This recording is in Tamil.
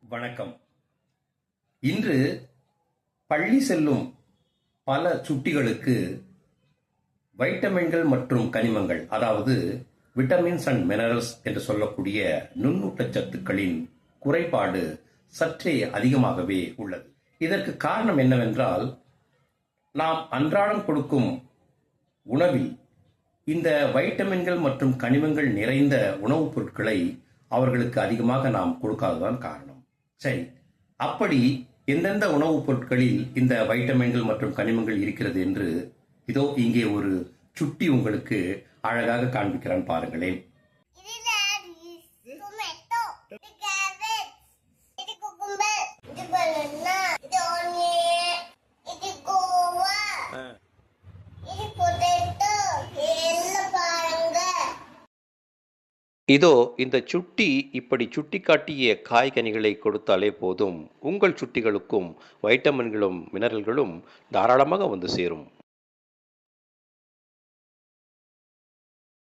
வணக்கம். இன்று பள்ளி செல்லும் பல சுட்டிகளுக்கு வைட்டமின்கள் மற்றும் கனிமங்கள், அதாவது விட்டமின்ஸ் அண்ட் மினரல்ஸ் என்று சொல்லக்கூடிய நுண்ணூட்டச்சத்துக்களின் குறைபாடு சற்றே அதிகமாகவே உள்ளது. இதற்கு காரணம் என்னவென்றால், நாம் அன்றாடம் கொடுக்கும் உணவில் இந்த வைட்டமின்கள் மற்றும் கனிமங்கள் நிறைந்த உணவுப் பொருட்களை அவர்களுக்கு அதிகமாக நாம் கொடுக்காததான் காரணம். சரி, அப்படி எந்தெந்த உணவுப் பொருட்களில் இந்த வைட்டமின்கள் மற்றும் கனிமங்கள் இருக்கிறது என்று இதோ இங்கே ஒரு சுட்டி உங்களுக்கு அழகாக காண்பிக்கிறான், பாருங்களேன். இதோ இந்த சுட்டி இப்படி சுட்டி காட்டிய காய்கனிகளை கொடுத்தாலே போதும், உங்கள் சுட்டிகளுக்கும் வைட்டமின்களும் மினரல்களும் தாராளமாக வந்து சேரும்.